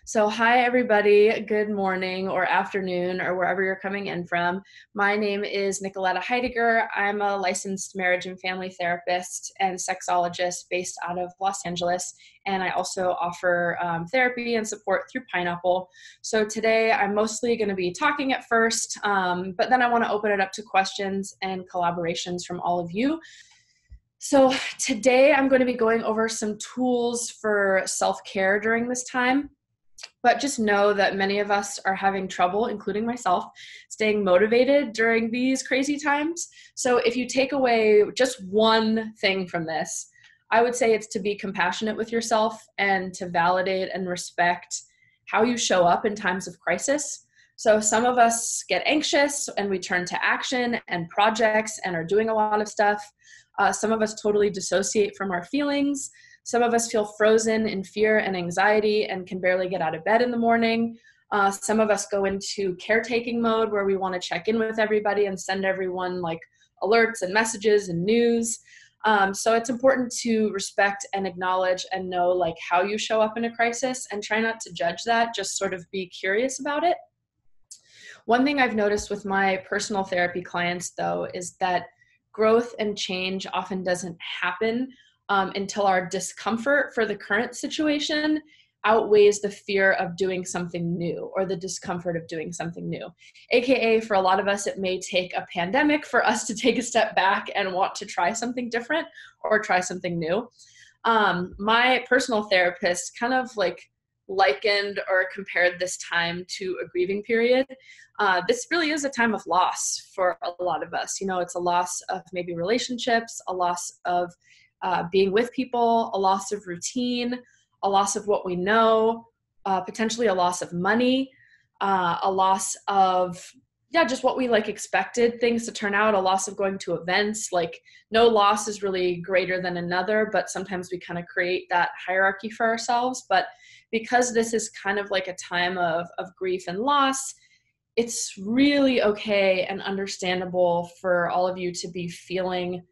So, hi, everybody. Good morning or afternoon or wherever you're coming in from. My name is Nicoletta Heidegger. I'm a licensed marriage and family therapist and sexologist based out of Los Angeles. And I also offer therapy and support through Pineapple. So, today I'm mostly going to be talking at first, but then I want to open it up to questions and collaborations from all of you. So, today I'm going to be going over some tools for self-care during this time. But just know that many of us are having trouble, including myself, staying motivated during these crazy times. So if you take away just one thing from this, I would say it's to be compassionate with yourself and to validate and respect how you show up in times of crisis. So some of us get anxious and we turn to action and projects and are doing a lot of stuff. Some of us totally dissociate from our feelings. Some of us feel frozen in fear and anxiety and can barely get out of bed in the morning. Some of us go into caretaking mode where we want to check in with everybody and send everyone like alerts and messages and news. So it's important to respect and acknowledge and know like how you show up in a crisis and try not to judge that, just sort of be curious about it. One thing I've noticed with my personal therapy clients though is that growth and change often doesn't happen until our discomfort for the current situation outweighs the fear of doing something new or the discomfort of doing something new. AKA, for a lot of us, it may take a pandemic for us to take a step back and want to try something different or try something new. My personal therapist kind of like likened or compared this time to a grieving period. This really is a time of loss for a lot of us. You know, it's a loss of maybe relationships, a loss of being with people, a loss of routine, a loss of what we know, potentially a loss of money, a loss of, just what we like expected things to turn out, a loss of going to events. Like no loss is really greater than another, but sometimes we kind of create that hierarchy for ourselves. But because this is kind of like a time of grief and loss, it's really okay and understandable for all of you to be feeling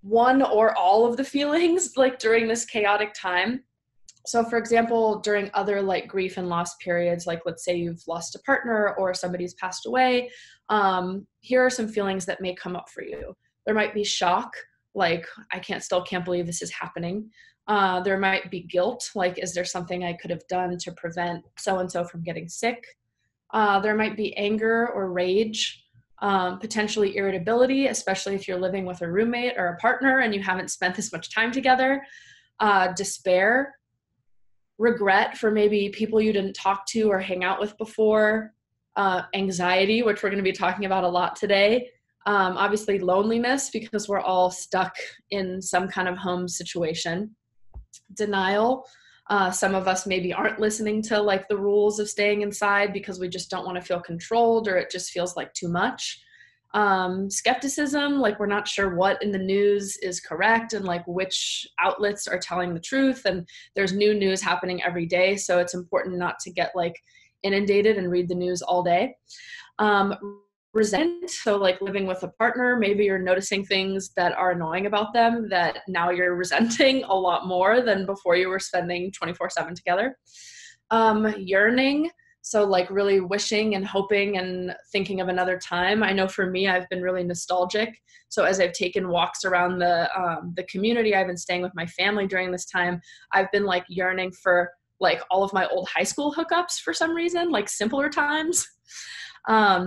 one or all of the feelings like during this chaotic time. So for example, during other like grief and loss periods, like let's say you've lost a partner or somebody's passed away, here are some feelings that may come up for you. There might be shock, like still can't believe this is happening. There might be guilt, like is there something I could have done to prevent so-and-so from getting sick? There might be anger or rage. Potentially irritability, especially if you're living with a roommate or a partner and you haven't spent this much time together, despair, regret for maybe people you didn't talk to or hang out with before, anxiety, which we're going to be talking about a lot today, obviously loneliness because we're all stuck in some kind of home situation, denial. Some of us maybe aren't listening to like the rules of staying inside because we just don't want to feel controlled or it just feels like too much. Skepticism, like we're not sure what in the news is correct and like which outlets are telling the truth, and there's new news happening every day, so it's important not to get like inundated and read the news all day. Resentment, so like living with a partner, maybe you're noticing things that are annoying about them that now you're resenting a lot more than before you were spending 24/7 together. Yearning, so like really wishing and hoping and thinking of another time. I know for me, I've been really nostalgic. So as I've taken walks around the community, I've been staying with my family during this time. I've been like yearning for like all of my old high school hookups for some reason, like simpler times.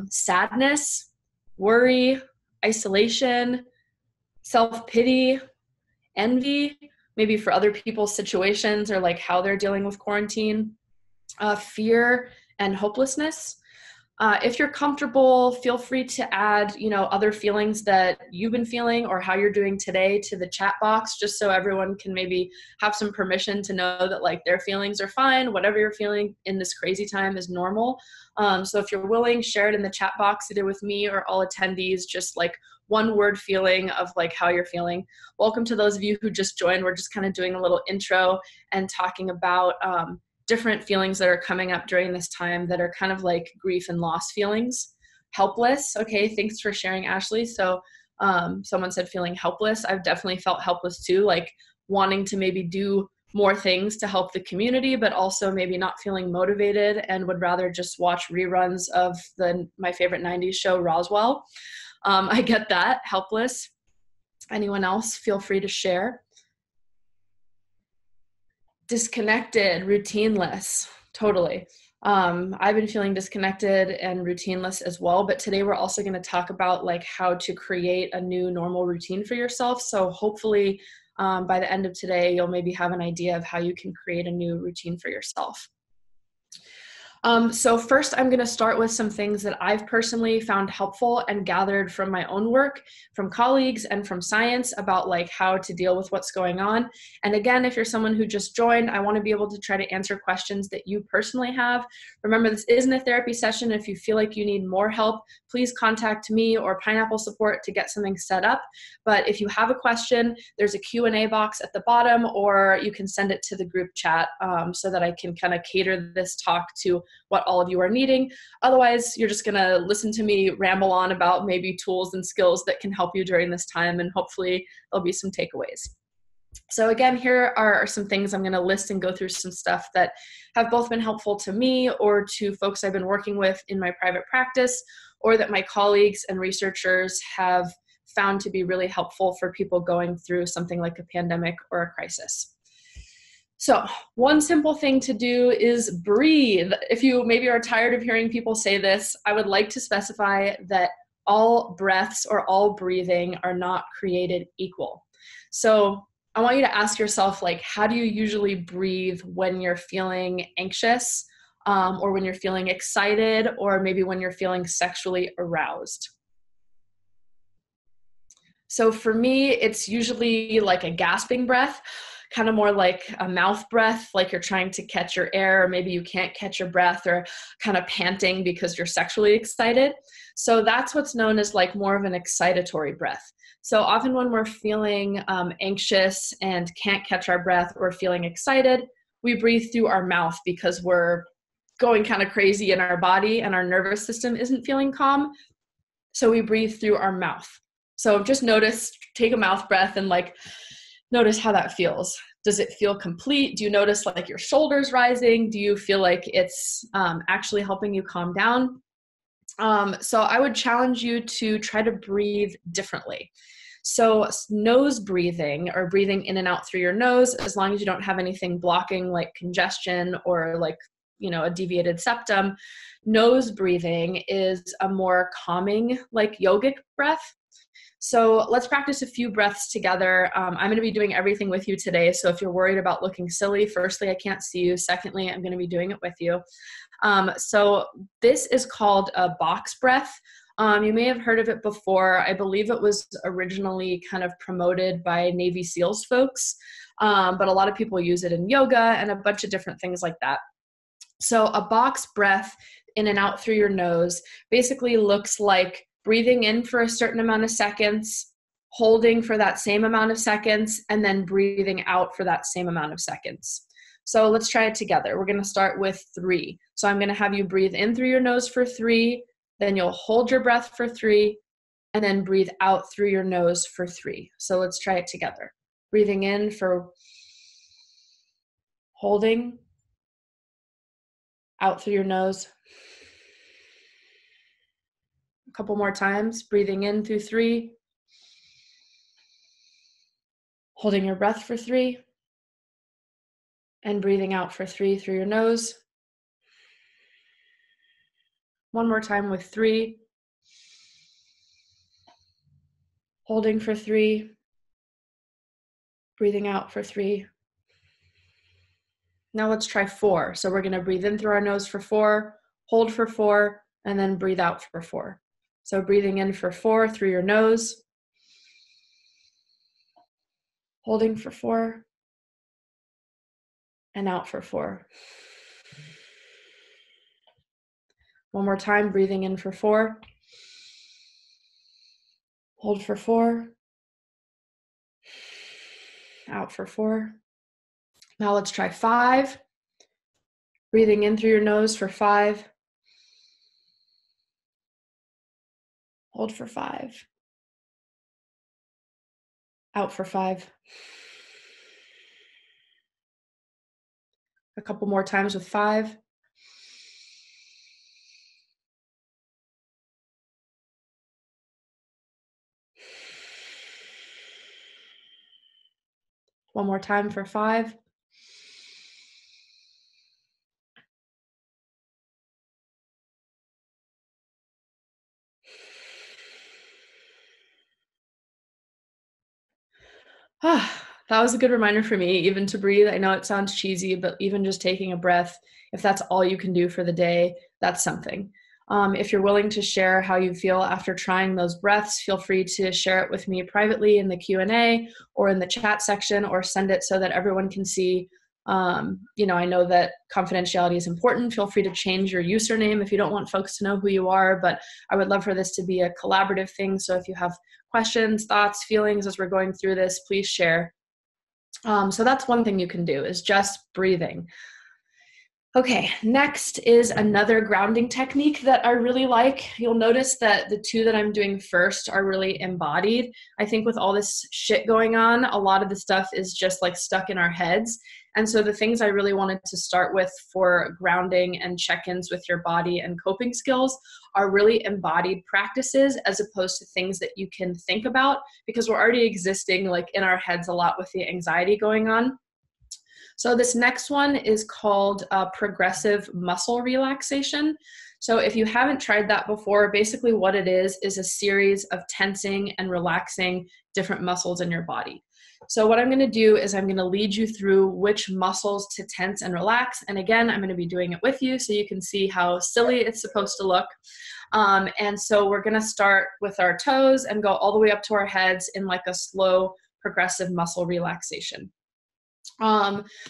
Sadness, worry, isolation, self-pity, envy, maybe for other people's situations or like how they're dealing with quarantine, fear and hopelessness. If you're comfortable, feel free to add, other feelings that you've been feeling or how you're doing today to the chat box, just so everyone can maybe have some permission to know that like their feelings are fine. Whatever you're feeling in this crazy time is normal. So if you're willing, share it in the chat box, either with me or all attendees, just like one word feeling of like how you're feeling. Welcome to those of you who just joined. We're just kind of doing a little intro and talking about different feelings that are coming up during this time that are kind of like grief and loss feelings. Helpless. Okay, thanks for sharing, Ashley. So someone said feeling helpless. I've definitely felt helpless too, like wanting to maybe do more things to help the community, but also maybe not feeling motivated and would rather just watch reruns of my favorite 90s show, Roswell. I get that, helpless. Anyone else, feel free to share. Disconnected, routineless, totally. I've been feeling disconnected and routineless as well, but today we're also going to talk about like how to create a new normal routine for yourself. So hopefully by the end of today, you'll maybe have an idea of how you can create a new routine for yourself. So first, I'm going to start with some things that I've personally found helpful and gathered from my own work, from colleagues, and from science about like how to deal with what's going on. And again, if you're someone who just joined, I want to be able to try to answer questions that you personally have. Remember, this isn't a therapy session. If you feel like you need more help, please contact me or Pineapple Support to get something set up. But if you have a question, there's a Q&A box at the bottom, or you can send it to the group chat so that I can kind of cater this talk to what all of you are needing. Otherwise, you're just gonna listen to me ramble on about maybe tools and skills that can help you during this time, and hopefully there'll be some takeaways. So again, here are some things I'm gonna list and go through some stuff that have both been helpful to me or to folks I've been working with in my private practice, or that my colleagues and researchers have found to be really helpful for people going through something like a pandemic or a crisis. So one simple thing to do is breathe. If you maybe are tired of hearing people say this, I would like to specify that all breaths or all breathing are not created equal. So I want you to ask yourself, like, how do you usually breathe when you're feeling anxious, or when you're feeling excited, or maybe when you're feeling sexually aroused? So for me, it's usually like a gasping breath, kind of more like a mouth breath, like you're trying to catch your air, or maybe you can't catch your breath, or kind of panting because you're sexually excited. So that's what's known as like more of an excitatory breath. So often when we're feeling anxious and can't catch our breath, or feeling excited, we breathe through our mouth because we're going kind of crazy in our body and our nervous system isn't feeling calm. So we breathe through our mouth. So just notice, take a mouth breath and like notice how that feels. Does it feel complete? Do you notice like your shoulders rising? Do you feel like it's actually helping you calm down? So I would challenge you to try to breathe differently. So nose breathing, or breathing in and out through your nose, as long as you don't have anything blocking like congestion or like, a deviated septum, nose breathing is a more calming, like yogic breath. So let's practice a few breaths together. I'm going to be doing everything with you today. So if you're worried about looking silly, firstly, I can't see you. Secondly, I'm going to be doing it with you. So this is called a box breath. You may have heard of it before. I believe it was originally kind of promoted by Navy SEALs folks, but a lot of people use it in yoga and a bunch of different things like that. So a box breath in and out through your nose basically looks like breathing in for a certain amount of seconds, holding for that same amount of seconds, and then breathing out for that same amount of seconds. So let's try it together. We're going to start with 3. So I'm going to have you breathe in through your nose for 3, then you'll hold your breath for 3, and then breathe out through your nose for 3. So let's try it together. Breathing in for holding, out through your nose. A couple more times, breathing in through 3, holding your breath for 3, and breathing out for 3 through your nose. One more time with 3, holding for 3, breathing out for 3. Now let's try 4. So we're going to breathe in through our nose for 4, hold for 4, and then breathe out for 4. So breathing in for 4 through your nose, holding for 4, and out for 4. One more time, breathing in for 4, hold for 4, out for 4. Now let's try 5. Breathing in through your nose for 5, hold for 5, out for 5. A couple more times with 5. One more time for 5. That was a good reminder for me, even to breathe. I know it sounds cheesy, but even just taking a breath, if that's all you can do for the day, that's something. If you're willing to share how you feel after trying those breaths, feel free to share it with me privately in the Q&A or in the chat section, or send it so that everyone can see. I know that confidentiality is important. Feel free to change your username if you don't want folks to know who you are, but I would love for this to be a collaborative thing. So if you have questions, thoughts, feelings as we're going through this, please share. So that's one thing you can do, is just breathing. Okay, next is another grounding technique that I really like. You'll notice that the 2 that I'm doing first are really embodied. I think with all this shit going on, a lot of the stuff is just like stuck in our heads. And so the things I really wanted to start with for grounding and check-ins with your body and coping skills are really embodied practices, as opposed to things that you can think about, because we're already existing like in our heads a lot with the anxiety going on. So this next one is called progressive muscle relaxation. So if you haven't tried that before, basically what it is a series of tensing and relaxing different muscles in your body. So what I'm going to do is I'm going to lead you through which muscles to tense and relax. And again, I'm going to be doing it with you so you can see how silly it's supposed to look. And so we're going to start with our toes and go all the way up to our heads in like a slow progressive muscle relaxation.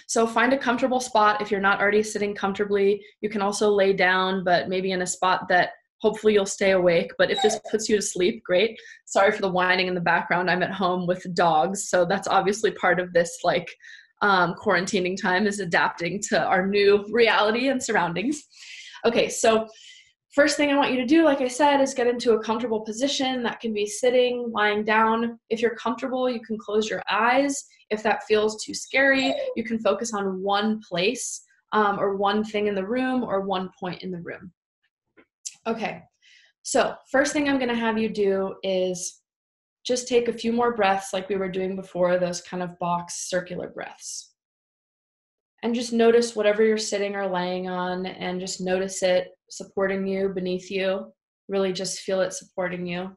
So find a comfortable spot. If you're not already sitting comfortably, you can also lay down, but maybe in a spot that hopefully you'll stay awake. But if this puts you to sleep, great. Sorry for the whining in the background. I'm at home with dogs, so that's obviously part of this quarantining time, is adapting to our new reality and surroundings. Okay, so first thing I want you to do, like I said, is get into a comfortable position. That can be sitting, lying down. If you're comfortable, you can close your eyes. If that feels too scary, you can focus on one place or one thing in the room or one point in the room. Okay, so first thing I'm going to have you do is just take a few more breaths like we were doing before, those kind of box circular breaths. And just notice whatever you're sitting or laying on, and just notice it supporting you, beneath you. Really just feel it supporting you.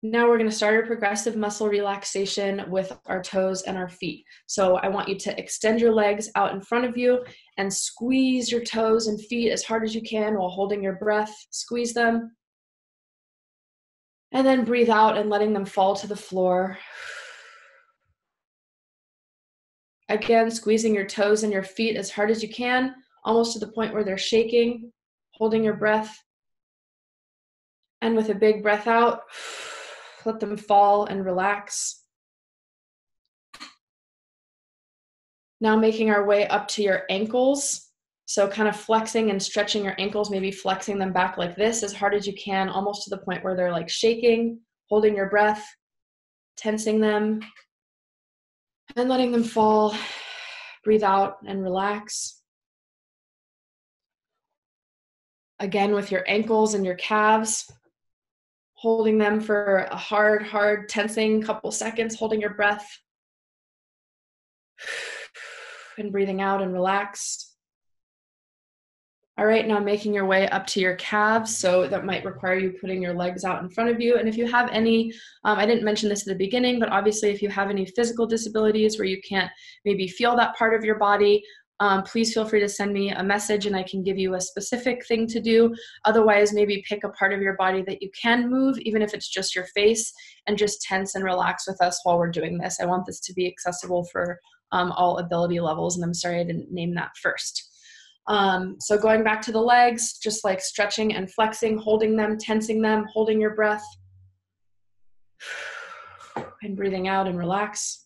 Now we're going to start our progressive muscle relaxation with our toes and our feet. So I want you to extend your legs out in front of you and squeeze your toes and feet as hard as you can while holding your breath. Squeeze them. And then breathe out and letting them fall to the floor. Again, squeezing your toes and your feet as hard as you can, almost to the point where they're shaking, holding your breath. And with a big breath out, let them fall and relax. Now making our way up to your ankles. So kind of flexing and stretching your ankles, maybe flexing them back like this as hard as you can, almost to the point where they're like shaking, holding your breath, tensing them, and letting them fall. Breathe out and relax. Again, with your ankles and your calves, holding them for a hard tensing couple seconds, holding your breath and breathing out and relax. All right, now making your way up to your calves. So that might require you putting your legs out in front of you. And if you have any, I didn't mention this at the beginning, but obviously if you have any physical disabilities where you can't maybe feel that part of your body, please feel free to send me a message and I can give you a specific thing to do. Otherwise, maybe pick a part of your body that you can move, even if it's just your face, and just tense and relax with us while we're doing this. I want this to be accessible for all ability levels, and I'm sorry I didn't name that first. So going back to the legs, just like stretching and flexing, holding them, tensing them, holding your breath, and breathing out and relax.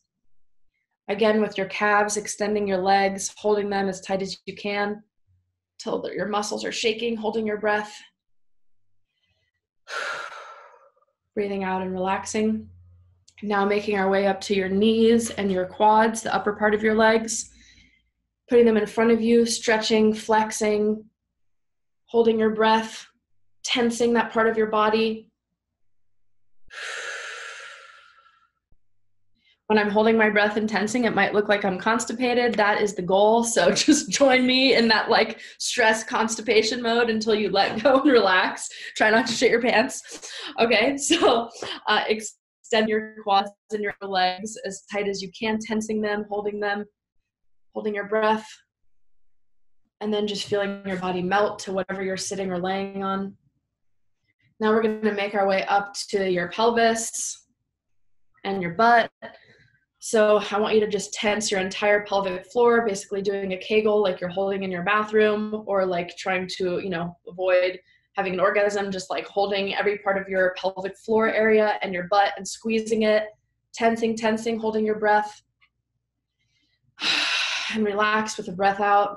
Again, with your calves, extending your legs, holding them as tight as you can till your muscles are shaking, holding your breath. Breathing out and relaxing. Now making our way up to your knees and your quads, the upper part of your legs. putting them in front of you, stretching, flexing, holding your breath, tensing that part of your body. When I'm holding my breath and tensing, it might look like I'm constipated. That is the goal. So just join me in that like stress constipation mode until you let go and relax. Try not to shit your pants. Okay, so extend your quads and your legs as tight as you can, tensing them, holding your breath, and then just feeling your body melt to whatever you're sitting or laying on. Now we're going to make our way up to your pelvis and your butt. So I want you to just tense your entire pelvic floor, basically doing a Kegel like you're holding in your bathroom, or like trying to, avoid having an orgasm, just like holding every part of your pelvic floor area and your butt and squeezing it, tensing, holding your breath. And relax with the breath out.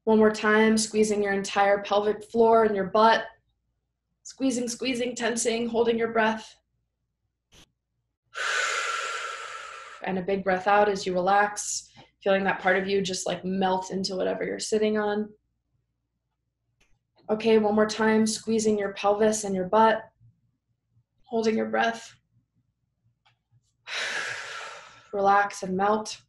One more time, squeezing your entire pelvic floor and your butt. Squeezing, tensing, holding your breath. And a big breath out as you relax, feeling that part of you just like melt into whatever you're sitting on. Okay, one more time, squeezing your pelvis and your butt, holding your breath. Relax and melt.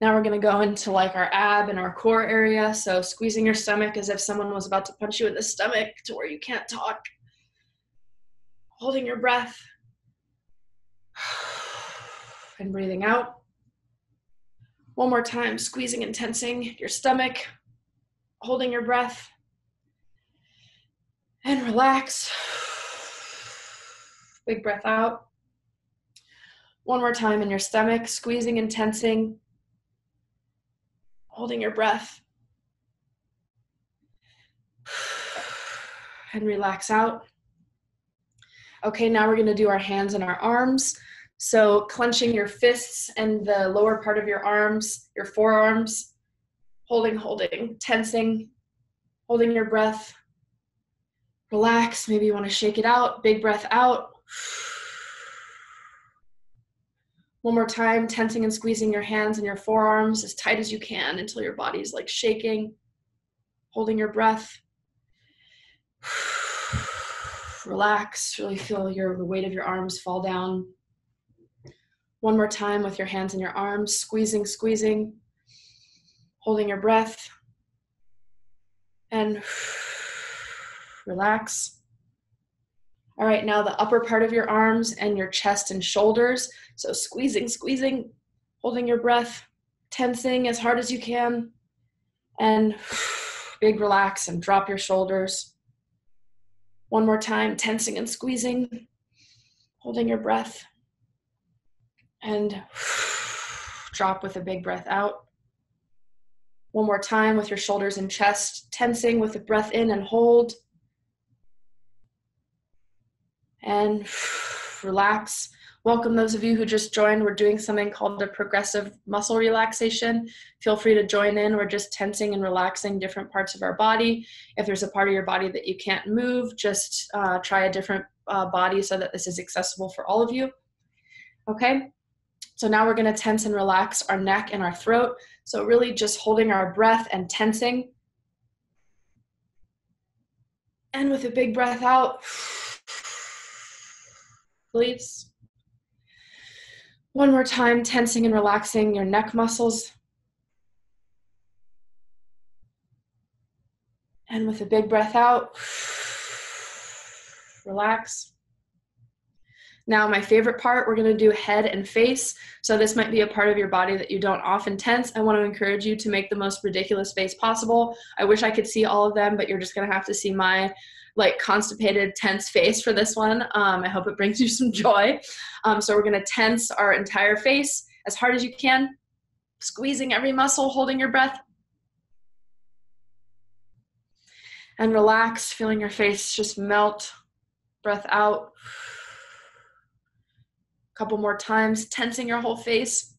Now we're going to go into like our ab and our core area. So squeezing your stomach as if someone was about to punch you in the stomach to where you can't talk. Holding your breath. And breathing out. One more time, squeezing and tensing your stomach, holding your breath, and relax. Big breath out. One more time in your stomach, squeezing and tensing, holding your breath, and relax out. Okay, now we're going to do our hands and our arms. So clenching your fists and the lower part of your arms, your forearms, holding, tensing, holding your breath. Relax, maybe you want to shake it out, big breath out. One more time, tensing and squeezing your hands and your forearms as tight as you can until your body's like shaking, holding your breath. Relax, really feel the weight of your arms fall down. One more time with your hands and your arms, squeezing, holding your breath, and relax. All right, now the upper part of your arms and your chest and shoulders. So squeezing, holding your breath, tensing as hard as you can, and big relax and drop your shoulders. One more time, tensing and squeezing, holding your breath, and drop with a big breath out. One more time with your shoulders and chest, tensing with the breath in and hold. And relax. Welcome those of you who just joined. We're doing something called a progressive muscle relaxation. Feel free to join in. We're just tensing and relaxing different parts of our body. If there's a part of your body that you can't move, just try a different body so that this is accessible for all of you. Okay? So now we're going to tense and relax our neck and our throat. So really just holding our breath and tensing. And with a big breath out, release. One more time, tensing and relaxing your neck muscles. And with a big breath out, relax. Now, my favorite part, we're going to do head and face. So this might be a part of your body that you don't often tense. I want to encourage you to make the most ridiculous face possible. I wish I could see all of them, but you're just going to have to see my like constipated, tense face for this one. I hope it brings you some joy. So we're going to tense our entire face as hard as you can, squeezing every muscle, holding your breath. And relax, feeling your face just melt, breath out. Couple more times, tensing your whole face.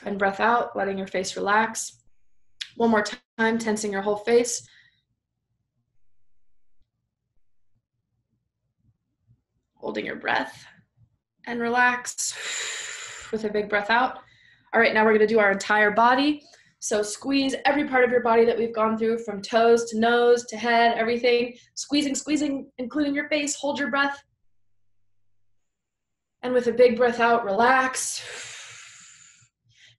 And breath out, letting your face relax. One more time, tensing your whole face. Holding your breath. and relax with a big breath out. All right, now we're gonna do our entire body. So squeeze every part of your body that we've gone through, from toes to nose to head, everything. Squeezing, squeezing, including your face. Hold your breath. And with a big breath out, relax.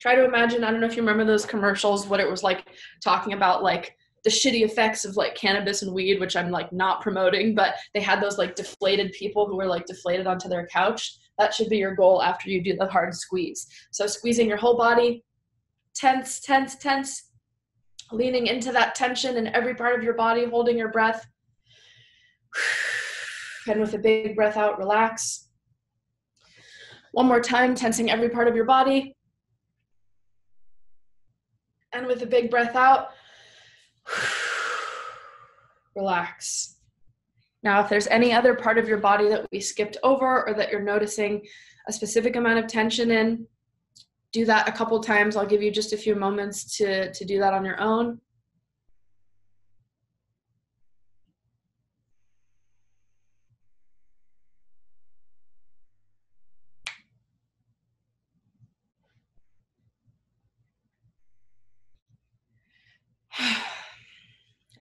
Try to imagine, I don't know if you remember those commercials, what it was like talking about like the shitty effects of like cannabis and weed, which I'm like not promoting, but they had those like deflated people who were like deflated onto their couch. That should be your goal after you do the hard squeeze. So squeezing your whole body, tense, tense, tense, leaning into that tension in every part of your body, holding your breath. And with a big breath out, relax. One more time, tensing every part of your body. And with a big breath out, relax. Now, if there's any other part of your body that we skipped over or that you're noticing a specific amount of tension in, do that a couple times. I'll give you just a few moments to do that on your own.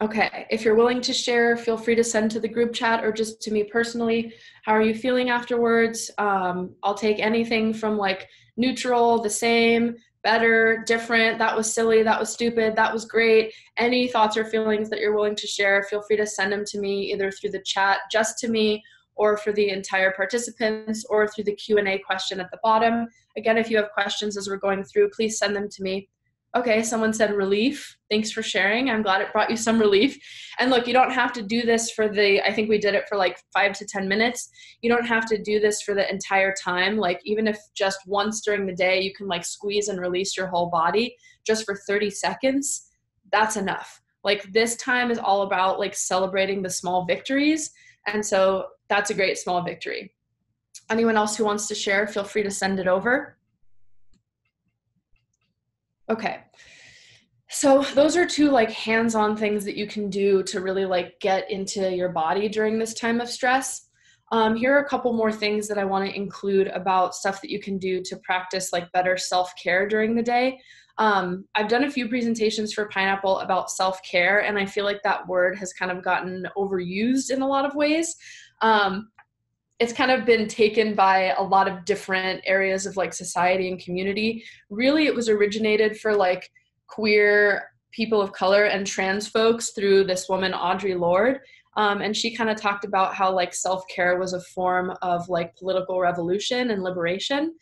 Okay, if you're willing to share, feel free to send to the group chat or just to me personally. How are you feeling afterwards? I'll take anything from like neutral, the same, better, different, that was silly, that was stupid, that was great. Any thoughts or feelings that you're willing to share, feel free to send them to me either through the chat, just to me, or for the entire participants, or through the Q&A question at the bottom. Again, if you have questions as we're going through, please send them to me. Okay, someone said relief. Thanks for sharing. I'm glad it brought you some relief. And look, you don't have to do this for I think we did it for like 5 to 10 minutes. You don't have to do this for the entire time. Like even if just once during the day, you can like squeeze and release your whole body just for 30 seconds, that's enough. Like this time is all about like celebrating the small victories. And so that's a great small victory. Anyone else who wants to share, feel free to send it over. Okay, so those are two like hands-on things that you can do to really like get into your body during this time of stress. Here are a couple more things that I want to include about stuff that you can do to practice like better self-care during the day. I've done a few presentations for Pineapple about self-care, and I feel like that word has kind of gotten overused in a lot of ways. It's kind of been taken by a lot of different areas of like society and community. Really, it was originated for like queer people of color and trans folks through this woman, Audre Lorde. And she kind of talked about how like self-care was a form of like political revolution and liberation.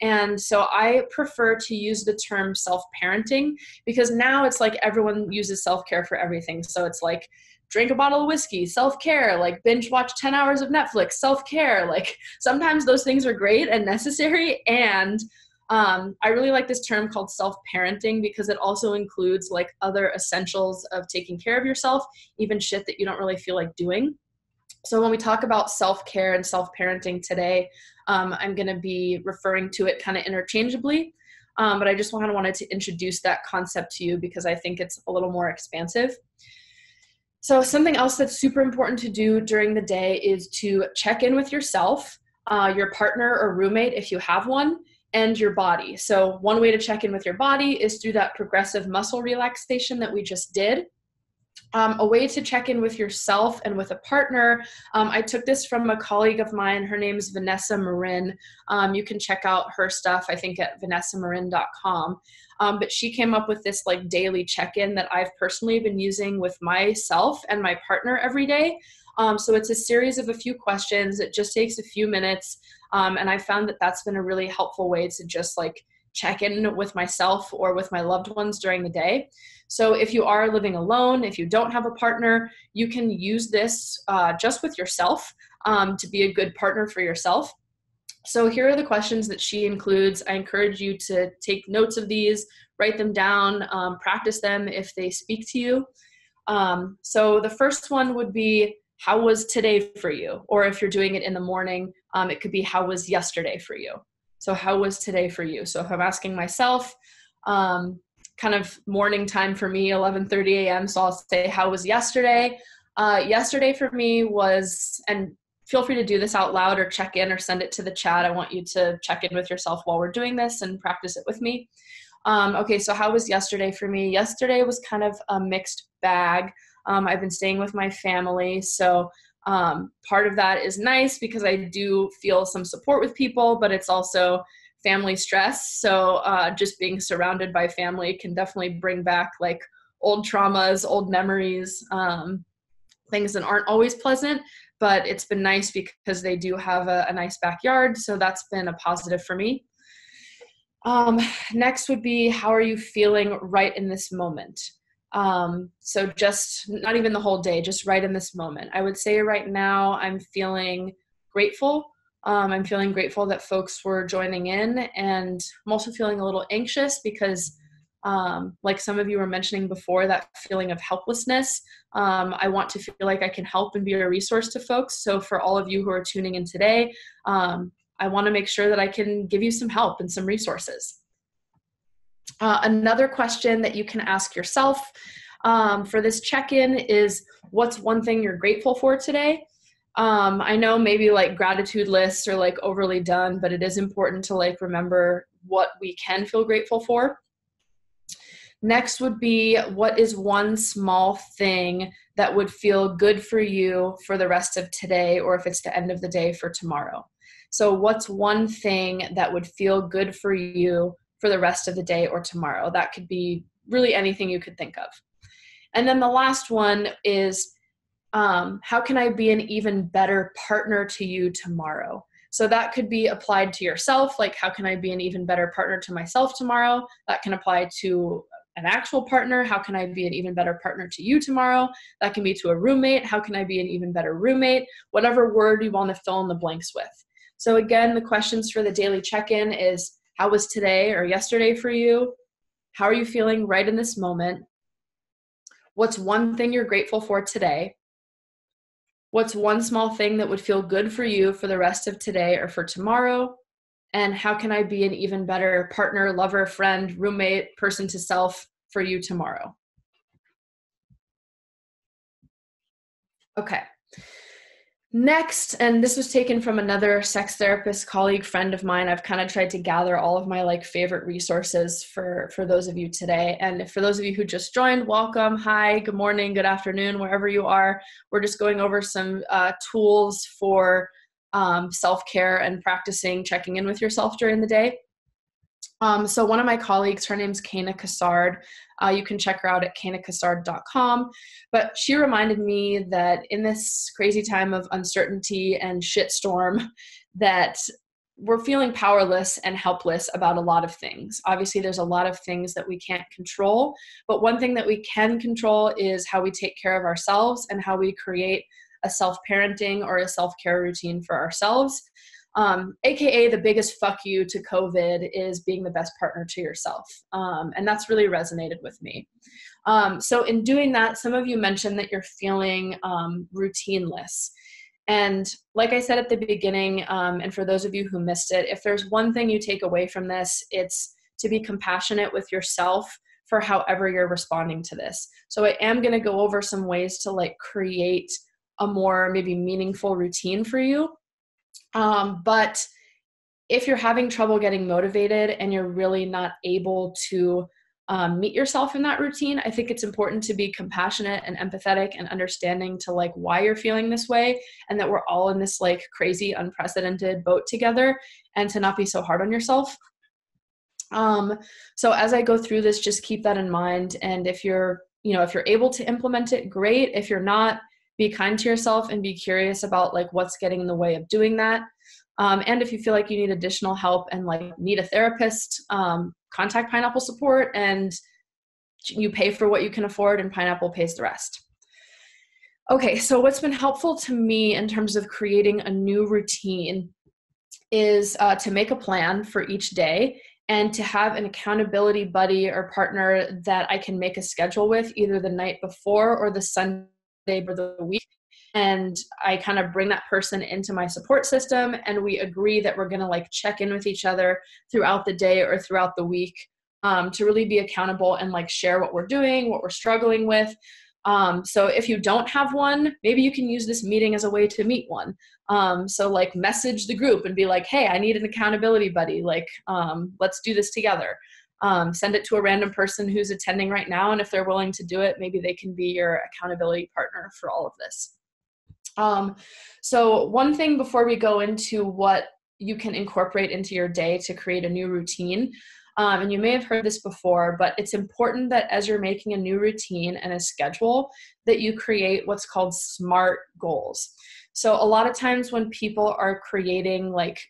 And so I prefer to use the term self-parenting because now it's like everyone uses self-care for everything. So it's like drink a bottle of whiskey, self-care, like binge watch 10 hours of Netflix, self-care. Like sometimes those things are great and necessary. And I really like this term called self-parenting because it also includes like other essentials of taking care of yourself, even shit that you don't really feel like doing. So when we talk about self-care and self-parenting today, I'm going to be referring to it kind of interchangeably. But I just wanted to introduce that concept to you because I think it's a little more expansive. So something else that's super important to do during the day is to check in with yourself, your partner or roommate if you have one, and your body. So one way to check in with your body is through that progressive muscle relaxation that we just did. A way to check in with yourself and with a partner, I took this from a colleague of mine. Her name's Vanessa Marin. You can check out her stuff, I think, at vanessamarin.com. But she came up with this like daily check-in that I've personally been using with myself and my partner every day. So it's a series of a few questions. It just takes a few minutes. And I found that that's been a really helpful way to just like check in with myself or with my loved ones during the day. So if you are living alone, if you don't have a partner, you can use this just with yourself to be a good partner for yourself. So here are the questions that she includes. I encourage you to take notes of these, write them down, practice them if they speak to you. So the first one would be, how was today for you? Or if you're doing it in the morning, it could be, how was yesterday for you? So how was today for you? So if I'm asking myself, kind of morning time for me, 11:30 a.m. So I'll say, how was yesterday? Yesterday for me was, and feel free to do this out loud or check in or send it to the chat. I want you to check in with yourself while we're doing this and practice it with me. Okay, so how was yesterday for me? Yesterday was kind of a mixed bag. I've been staying with my family, so part of that is nice because I do feel some support with people, but it's also family stress. So just being surrounded by family can definitely bring back like old traumas, old memories, things that aren't always pleasant, but it's been nice because they do have a nice backyard. So that's been a positive for me. Next would be, how are you feeling right in this moment? So just not even the whole day, just right in this moment. I would say right now I'm feeling grateful. I'm feeling grateful that folks were joining in, and I'm also feeling a little anxious because like some of you were mentioning before, that feeling of helplessness. I want to feel like I can help and be a resource to folks. So for all of you who are tuning in today, I want to make sure that I can give you some help and some resources. Another question that you can ask yourself for this check-in is, what's one thing you're grateful for today? I know maybe like gratitude lists are like overly done, but it is important to like remember what we can feel grateful for. Next would be, what is one small thing that would feel good for you for the rest of today, or if it's the end of the day, for tomorrow? So what's one thing that would feel good for you for the rest of the day or tomorrow? That could be really anything you could think of. And then the last one is, how can I be an even better partner to you tomorrow? So that could be applied to yourself, like how can I be an even better partner to myself tomorrow? That can apply to an actual partner. How can I be an even better partner to you tomorrow? That can be to a roommate. How can I be an even better roommate? Whatever word you want to fill in the blanks with. So again, the questions for the daily check-in is, how was today or yesterday for you? How are you feeling right in this moment? What's one thing you're grateful for today? What's one small thing that would feel good for you for the rest of today or for tomorrow? And how can I be an even better partner, lover, friend, roommate, person to self for you tomorrow? Okay. Next, and this was taken from another sex therapist, colleague, friend of mine. I've kind of tried to gather all of my like favorite resources for those of you today. And for those of you who just joined, welcome. Hi, good morning, good afternoon, wherever you are. We're just going over some tools for self-care and practicing checking in with yourself during the day. So one of my colleagues, her name's Kana Cassard. You can check her out at kanacassard.com. But she reminded me that in this crazy time of uncertainty and shitstorm, that we're feeling powerless and helpless about a lot of things. Obviously, there's a lot of things that we can't control, but one thing that we can control is how we take care of ourselves and how we create a self-parenting or a self-care routine for ourselves. AKA the biggest fuck you to COVID is being the best partner to yourself. And that's really resonated with me. So in doing that, some of you mentioned that you're feeling routineless. And like I said at the beginning, and for those of you who missed it, if there's one thing you take away from this, it's to be compassionate with yourself for however you're responding to this. So I am going to go over some ways to like create a more maybe meaningful routine for you. But if you're having trouble getting motivated and you're really not able to meet yourself in that routine, I think it's important to be compassionate and empathetic and understanding to like why you're feeling this way, and that we're all in this like crazy, unprecedented boat together, and to not be so hard on yourself. So as I go through this, just keep that in mind. And if you're able to implement it, great. If you're not, be kind to yourself and be curious about like what's getting in the way of doing that. And if you feel like you need additional help and like need a therapist, contact Pineapple Support, and you pay for what you can afford and Pineapple pays the rest. Okay, so what's been helpful to me in terms of creating a new routine is to make a plan for each day and to have an accountability buddy or partner that I can make a schedule with either the night before or the Sunday or the week. And I kind of bring that person into my support system, and we agree that we're going to like check in with each other throughout the day or throughout the week to really be accountable and like share what we're doing, what we're struggling with. So if you don't have one, maybe you can use this meeting as a way to meet one. So like message the group and be like, hey, I need an accountability buddy. Like, let's do this together. Send it to a random person who's attending right now. And if they're willing to do it, maybe they can be your accountability partner for all of this. So one thing before we go into what you can incorporate into your day to create a new routine, and you may have heard this before, but it's important that as you're making a new routine and a schedule, that you create what's called SMART goals. So a lot of times when people are creating like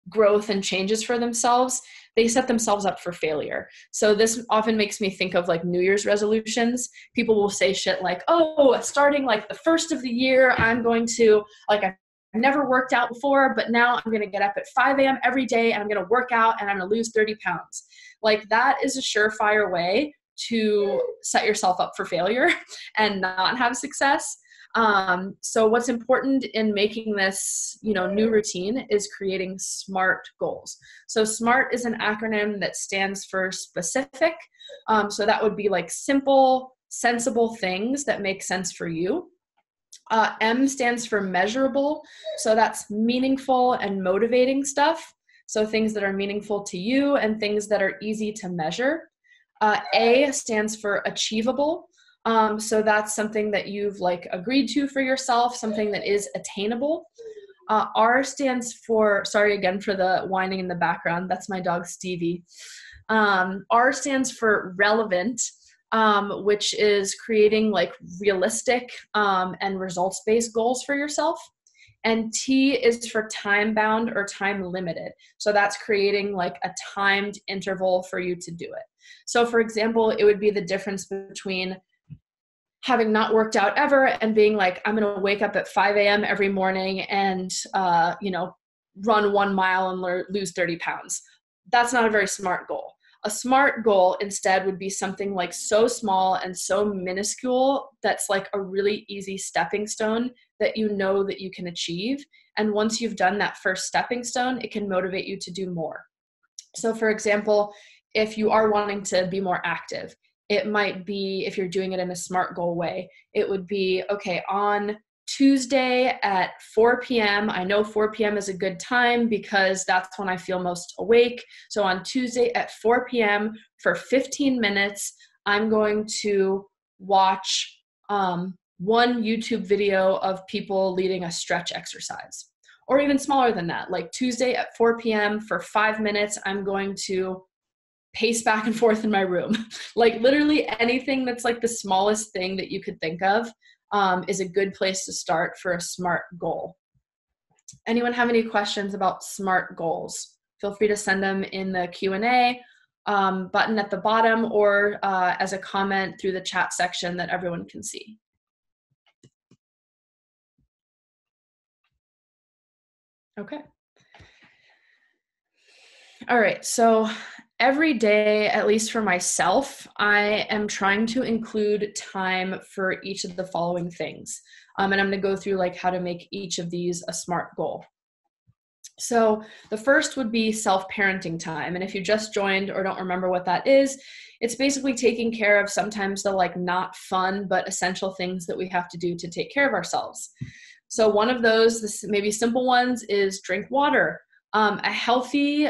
growth and changes for themselves, they set themselves up for failure. So this often makes me think of like New Year's resolutions. People will say shit like, oh, starting like the first of the year, I'm going to, like, I've never worked out before, but now I'm going to get up at 5 a.m. every day and I'm going to work out and I'm going to lose 30 pounds. Like that is a surefire way to set yourself up for failure and not have success. So what's important in making this, new routine is creating SMART goals. So SMART is an acronym that stands for specific. So that would be like simple, sensible things that make sense for you. M stands for measurable. So that's meaningful and motivating stuff. So things that are meaningful to you and things that are easy to measure. A stands for achievable. So that's something that you've like agreed to for yourself, something that is attainable. R stands for, sorry again for the whining in the background, that's my dog Stevie. R stands for relevant, which is creating like realistic and results-based goals for yourself. And T is for time-bound or time-limited. So that's creating like a timed interval for you to do it. So for example, it would be the difference between having not worked out ever and being like, I'm going to wake up at 5 a.m. every morning and, run 1 mile and lose 30 pounds. That's not a very smart goal. A smart goal instead would be something like so small and so minuscule that's like a really easy stepping stone that you know that you can achieve. And once you've done that first stepping stone, it can motivate you to do more. So for example, if you are wanting to be more active, it might be, if you're doing it in a SMART goal way, it would be, okay, on Tuesday at 4 p.m., I know 4 p.m. is a good time because that's when I feel most awake. So on Tuesday at 4 p.m. for 15 minutes, I'm going to watch one YouTube video of people leading a stretch exercise. Or even smaller than that, like Tuesday at 4 p.m. for 5 minutes, I'm going to pace back and forth in my room. Like literally anything that's like the smallest thing that you could think of is a good place to start for a SMART goal. Anyone have any questions about SMART goals? Feel free to send them in the Q&A button at the bottom or as a comment through the chat section that everyone can see. Okay. All right, so every day, at least for myself, I am trying to include time for each of the following things. And I'm going to go through like how to make each of these a SMART goal. So the first would be self-parenting time. And if you just joined or don't remember what that is, it's basically taking care of sometimes the like not fun, but essential things that we have to do to take care of ourselves. So one of those, maybe simple ones, is drink water. A healthy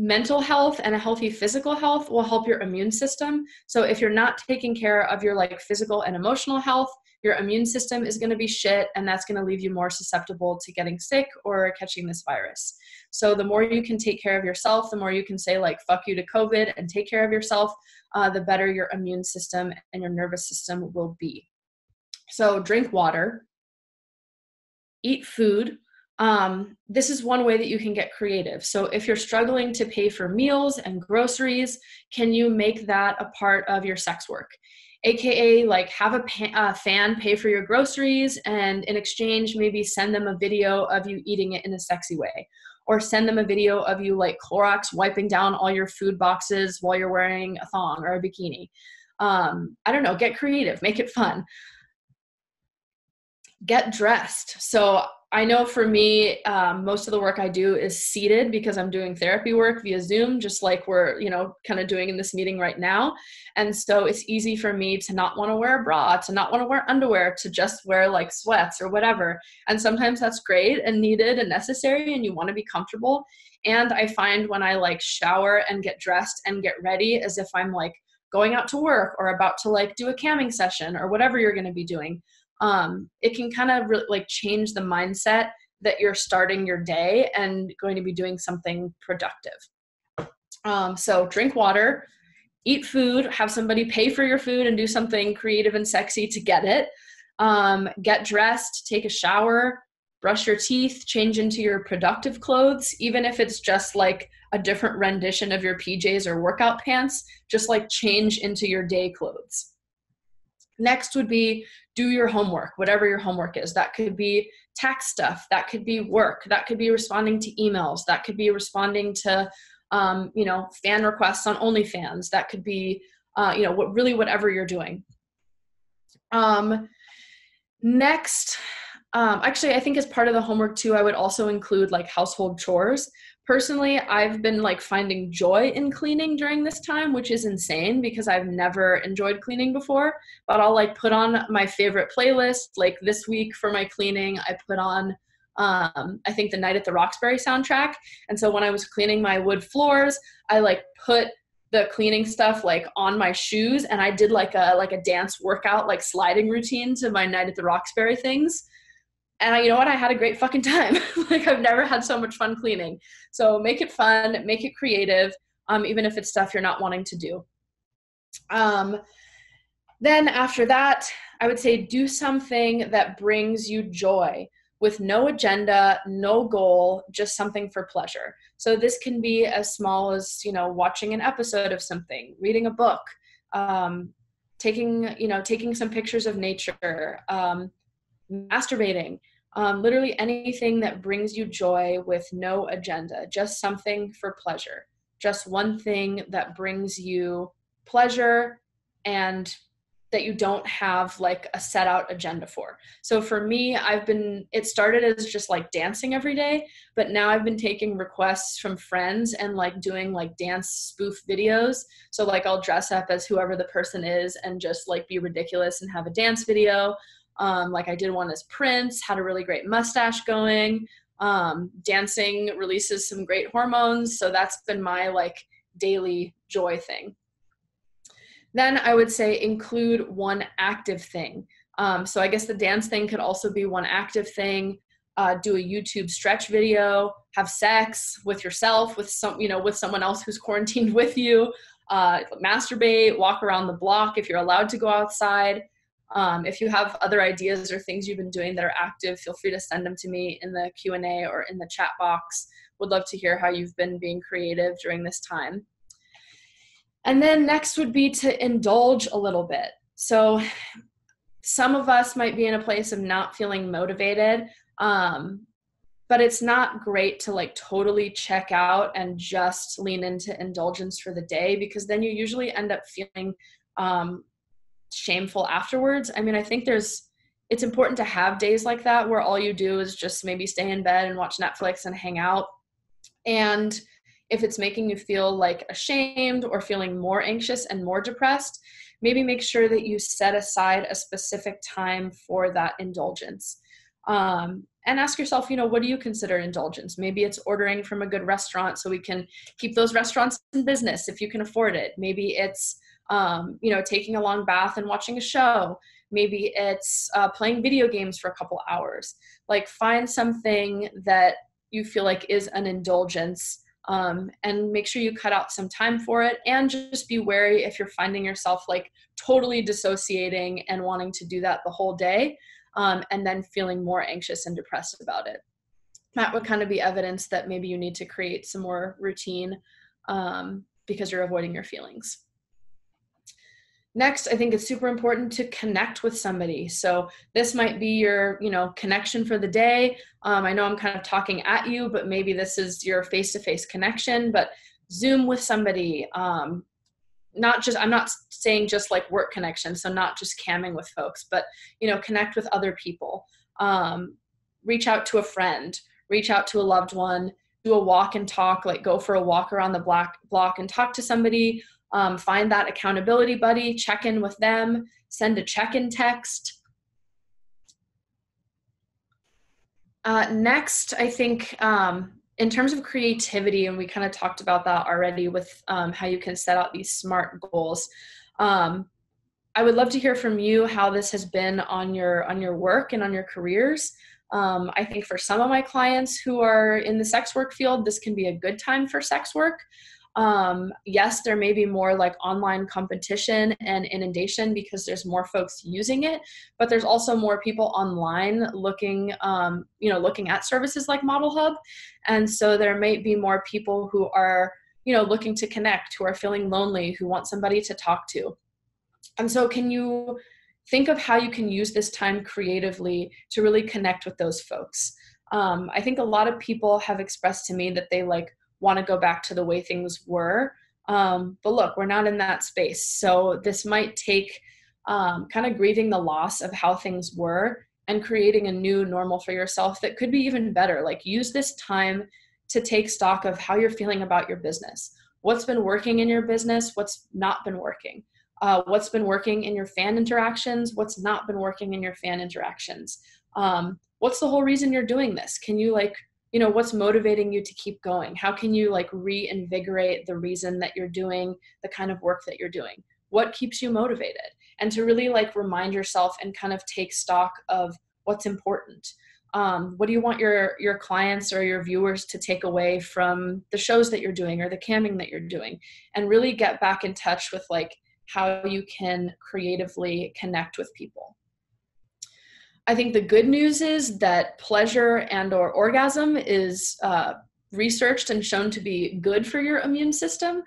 mental health and a healthy physical health will help your immune system. So if you're not taking care of your like physical and emotional health, your immune system is going to be shit, and that's going to leave you more susceptible to getting sick or catching this virus. So the more you can take care of yourself, the more you can say like fuck you to COVID and take care of yourself, the better your immune system and your nervous system will be. So drink water, eat food. This is one way that you can get creative. So if you're struggling to pay for meals and groceries, can you make that a part of your sex work? AKA like have a fan pay for your groceries, and in exchange, maybe send them a video of you eating it in a sexy way, or send them a video of you like Clorox wiping down all your food boxes while you're wearing a thong or a bikini. I don't know, get creative, make it fun. Get dressed. So I know for me, most of the work I do is seated because I'm doing therapy work via Zoom, just like we're, kind of doing in this meeting right now. And so it's easy for me to not want to wear a bra, to not want to wear underwear, to just wear like sweats or whatever. And sometimes that's great and needed and necessary, and you want to be comfortable. And I find when I like shower and get dressed and get ready as if I'm like going out to work or about to like do a camming session or whatever you're going to be doing, it can kind of like change the mindset that you're starting your day and going to be doing something productive. So drink water, eat food, have somebody pay for your food and do something creative and sexy to get it. Get dressed, take a shower, brush your teeth, change into your productive clothes, even if it's just like a different rendition of your PJs or workout pants, just like change into your day clothes. Next would be do your homework, whatever your homework is. That could be tax stuff, that could be work, that could be responding to emails, that could be responding to, fan requests on OnlyFans, that could be, really whatever you're doing. Next, actually, I think as part of the homework too, I would also include like household chores. Personally, I've been like finding joy in cleaning during this time, which is insane because I've never enjoyed cleaning before, but I'll like put on my favorite playlist. Like this week for my cleaning, I put on, I think the Night at the Roxbury soundtrack. And so when I was cleaning my wood floors, I like put the cleaning stuff like on my shoes, and I did like a dance workout, like sliding routine to my Night at the Roxbury things. And you know what? I had a great fucking time. Like I've never had so much fun cleaning. So make it fun, make it creative, even if it's stuff you're not wanting to do. Then after that, I would say do something that brings you joy with no agenda, no goal, just something for pleasure. So this can be as small as, watching an episode of something, reading a book, taking some pictures of nature, masturbating, literally anything that brings you joy with no agenda, just something for pleasure, just one thing that brings you pleasure and that you don't have like a set out agenda for. So for me, it started as just like dancing every day, but now I've been taking requests from friends and like doing like dance spoof videos. So like I'll dress up as whoever the person is and just like be ridiculous and have a dance video. Like I did one as Prince, had a really great mustache going. Dancing releases some great hormones. So that's been my like daily joy thing. Then I would say include one active thing. So I guess the dance thing could also be one active thing. Do a YouTube stretch video, have sex with yourself, with someone else who's quarantined with you, masturbate, walk around the block if you're allowed to go outside. If you have other ideas or things you've been doing that are active, feel free to send them to me in the Q&A or in the chat box. Would love to hear how you've been being creative during this time. And then next would be to indulge a little bit. So some of us might be in a place of not feeling motivated, but it's not great to like totally check out and just lean into indulgence for the day, because then you usually end up feeling shameful afterwards. I mean, I think it's important to have days like that where all you do is just maybe stay in bed and watch Netflix and hang out. And if it's making you feel like ashamed or feeling more anxious and more depressed, maybe make sure that you set aside a specific time for that indulgence. And ask yourself, what do you consider indulgence? Maybe it's ordering from a good restaurant so we can keep those restaurants in business if you can afford it. Maybe it's, taking a long bath and watching a show. Maybe it's playing video games for a couple hours. Like find something that you feel like is an indulgence, and make sure you cut out some time for it, and just be wary if you're finding yourself like totally dissociating and wanting to do that the whole day, and then feeling more anxious and depressed about it. That would kind of be evidence that maybe you need to create some more routine because you're avoiding your feelings. Next, I think it's super important to connect with somebody. So this might be your, connection for the day. I know I'm kind of talking at you, but maybe this is your face-to-face connection, but Zoom with somebody. I'm not saying just like work connection. So not just camming with folks, but, connect with other people. reach out to a friend, reach out to a loved one, do a walk and talk, like go for a walk around the block and talk to somebody, find that accountability buddy, check in with them, send a check-in text. Next, I think in terms of creativity, and we kind of talked about that already with how you can set out these SMART goals. I would love to hear from you how this has been on your work and on your careers. I think for some of my clients who are in the sex work field, this can be a good time for sex work. Yes, there may be more like online competition and inundation because there's more folks using it, but there's also more people online looking at services like Model Hub. And so there may be more people who are, looking to connect, who are feeling lonely, who want somebody to talk to. And so can you think of how you can use this time creatively to really connect with those folks? I think a lot of people have expressed to me that they want to go back to the way things were. But look, we're not in that space. So this might take kind of grieving the loss of how things were and creating a new normal for yourself that could be even better. Like use this time to take stock of how you're feeling about your business. What's been working in your business? What's not been working? What's been working in your fan interactions? What's not been working in your fan interactions? What's the whole reason you're doing this? Can you what's motivating you to keep going? How can you reinvigorate the reason that you're doing the kind of work that you're doing? What keeps you motivated? And to really remind yourself and kind of take stock of what's important. What do you want your clients or your viewers to take away from the shows that you're doing or the camming that you're doing? And really get back in touch with how you can creatively connect with people. I think the good news is that pleasure and or orgasm is researched and shown to be good for your immune system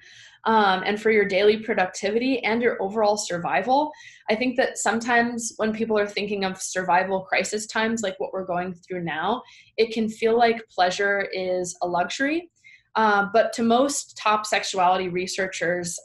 and for your daily productivity and your overall survival. I think that sometimes when people are thinking of survival crisis times, like what we're going through now, it can feel like pleasure is a luxury. But to most top sexuality researchers,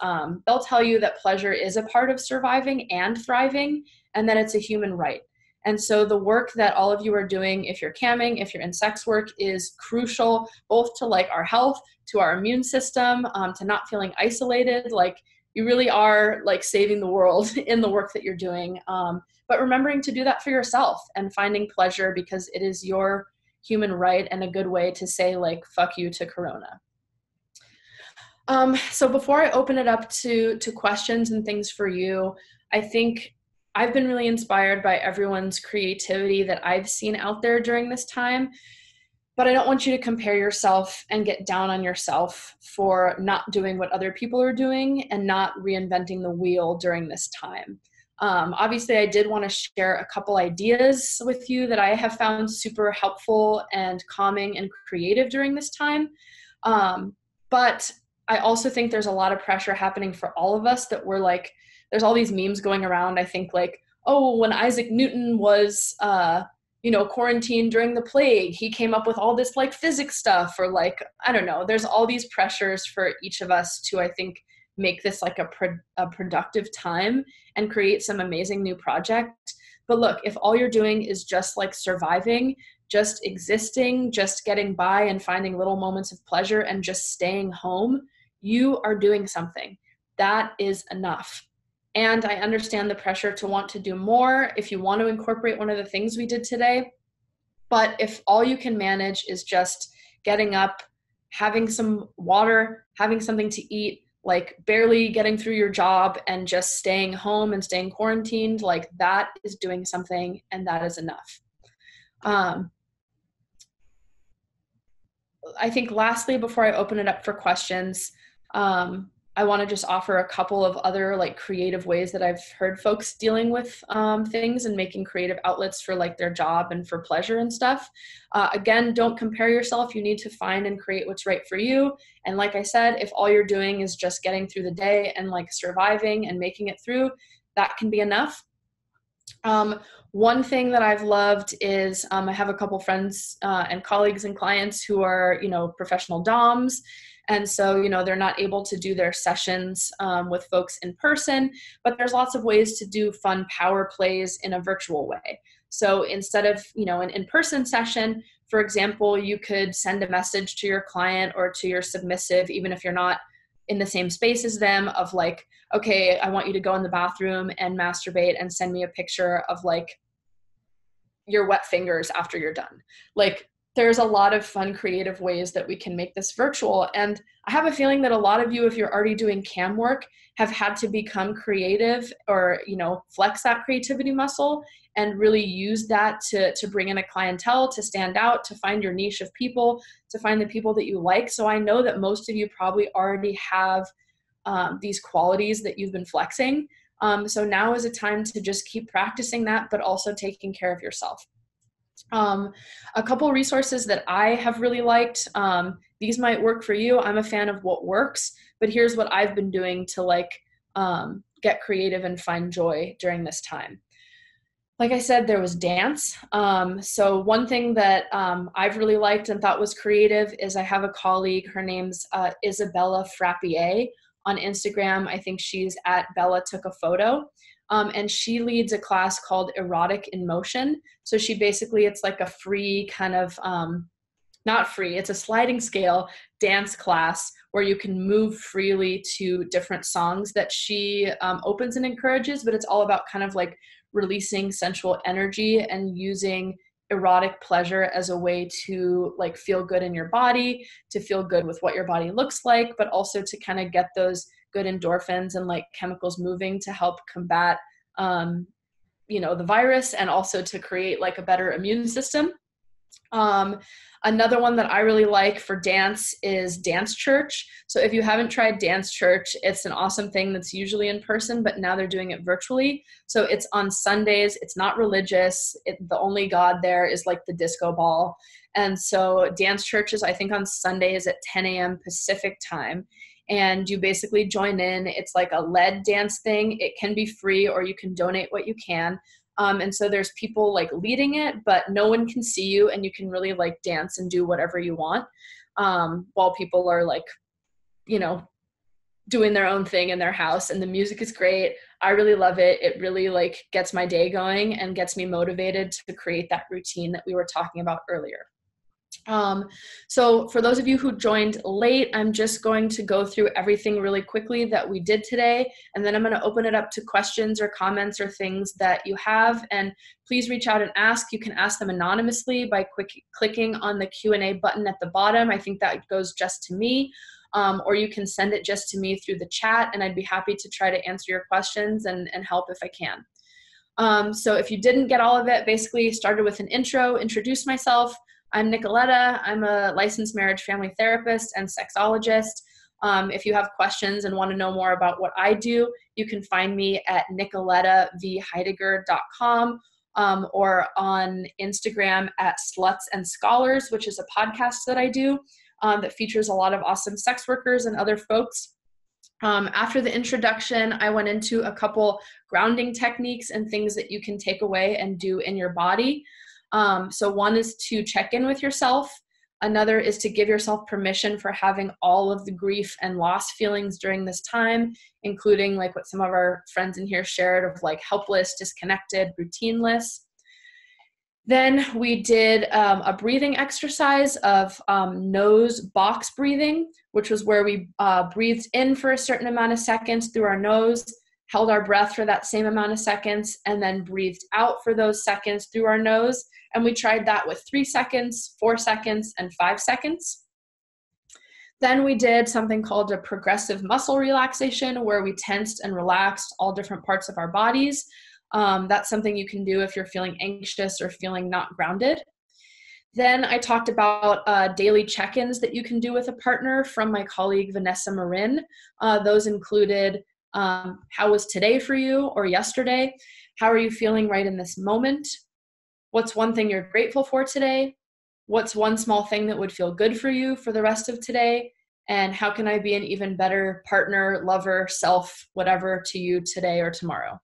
they'll tell you that pleasure is a part of surviving and thriving, and that it's a human right. And so the work that all of you are doing, if you're camming, if you're in sex work, is crucial both to our health, to our immune system, to not feeling isolated. You really are saving the world in the work that you're doing. But remembering to do that for yourself and finding pleasure because it is your human right and a good way to say fuck you to Corona. So before I open it up to questions and things for you, I think I've been really inspired by everyone's creativity that I've seen out there during this time, but I don't want you to compare yourself and get down on yourself for not doing what other people are doing and not reinventing the wheel during this time. Obviously, I did want to share a couple ideas with you that I have found super helpful and calming and creative during this time. But I also think there's a lot of pressure happening for all of us that we're there's all these memes going around. I think oh, when Isaac Newton was, quarantined during the plague, he came up with all this physics stuff, or I don't know, there's all these pressures for each of us to, I think, make this a productive time and create some amazing new project. But look, if all you're doing is just surviving, just existing, just getting by and finding little moments of pleasure and just staying home, you are doing something. That is enough. And I understand the pressure to want to do more if you want to incorporate one of the things we did today. But if all you can manage is just getting up, having some water, having something to eat, barely getting through your job and just staying home and staying quarantined, that is doing something, and that is enough. I think lastly, before I open it up for questions, I want to just offer a couple of other creative ways that I've heard folks dealing with things and making creative outlets for their job and for pleasure and stuff. Again, don't compare yourself. You need to find and create what's right for you. And like I said, if all you're doing is just getting through the day and surviving and making it through, that can be enough. One thing that I've loved is I have a couple friends and colleagues and clients who are, professional DOMs. And so, they're not able to do their sessions with folks in person, but there's lots of ways to do fun power plays in a virtual way. So instead of, an in-person session, for example, you could send a message to your client or to your submissive, even if you're not in the same space as them, of like, okay, I want you to go in the bathroom and masturbate and send me a picture of like your wet fingers after you're done. Like, there's a lot of fun, creative ways that we can make this virtual. And I have a feeling that a lot of you, if you're already doing cam work, have had to become creative or, flex that creativity muscle and really use that to bring in a clientele, to stand out, to find your niche of people, to find the people that you like. So I know that most of you probably already have these qualities that you've been flexing. So now is a time to just keep practicing that, but also taking care of yourself. A couple resources that I have really liked. These might work for you. I'm a fan of what works, but here's what I've been doing to get creative and find joy during this time. Like I said, there was dance. So one thing that I've really liked and thought was creative is I have a colleague, her name's Isabella Frappier on Instagram. I think she's at Bella Took a Photo. And she leads a class called Erotic in Motion. So she basically, it's like a free kind of, not free, it's a sliding scale dance class where you can move freely to different songs that she opens and encourages, but it's all about kind of like releasing sensual energy and using erotic pleasure as a way to like feel good in your body, to feel good with what your body looks like, but also to kind of get those good endorphins and like chemicals moving to help combat, the virus, and also to create like a better immune system. Another one that I really like for dance is Dance Church. So if you haven't tried Dance Church, it's an awesome thing that's usually in person, but now they're doing it virtually. So it's on Sundays. It's not religious. The only God there is like the disco ball. And so Dance Church is, I think, on Sundays at 10 a.m. Pacific time. And you basically join in. It's like a lead dance thing. It can be free or you can donate what you can. And so there's people like leading it, but no one can see you, and you can really like dance and do whatever you want while people are like, doing their own thing in their house. And the music is great. I really love it. It really like gets my day going and gets me motivated to create that routine that we were talking about earlier. So for those of you who joined late, I'm just going to go through everything really quickly that we did today, and then I'm going to open it up to questions or comments or things that you have. And please reach out and ask. You can ask them anonymously by clicking on the Q&A button at the bottom. I think that goes just to me, or you can send it just to me through the chat, and I'd be happy to try to answer your questions and help if I can. So if you didn't get all of it, basically started with an intro, introduced myself. I'm Nicoletta. I'm a licensed marriage family therapist and sexologist. If you have questions and want to know more about what I do, you can find me at nicoletavheidegger.com or on Instagram at Sluts and Scholars, which is a podcast that I do that features a lot of awesome sex workers and other folks. After the introduction, I went into a couple grounding techniques and things that you can take away and do in your body. So one is to check in with yourself. Another is to give yourself permission for having all of the grief and loss feelings during this time, including like what some of our friends in here shared of like helpless, disconnected, routineless. Then we did a breathing exercise of nose box breathing, which was where we breathed in for a certain amount of seconds through our nose, held our breath for that same amount of seconds, and then breathed out for those seconds through our nose. And we tried that with 3 seconds, 4 seconds, and 5 seconds. Then we did something called a progressive muscle relaxation, where we tensed and relaxed all different parts of our bodies. That's something you can do if you're feeling anxious or feeling not grounded. Then I talked about daily check-ins that you can do with a partner from my colleague Vanessa Marin. Those included how was today for you or yesterday? How are you feeling right in this moment? What's one thing you're grateful for today? What's one small thing that would feel good for you for the rest of today? And how can I be an even better partner, lover, self, whatever to you today or tomorrow?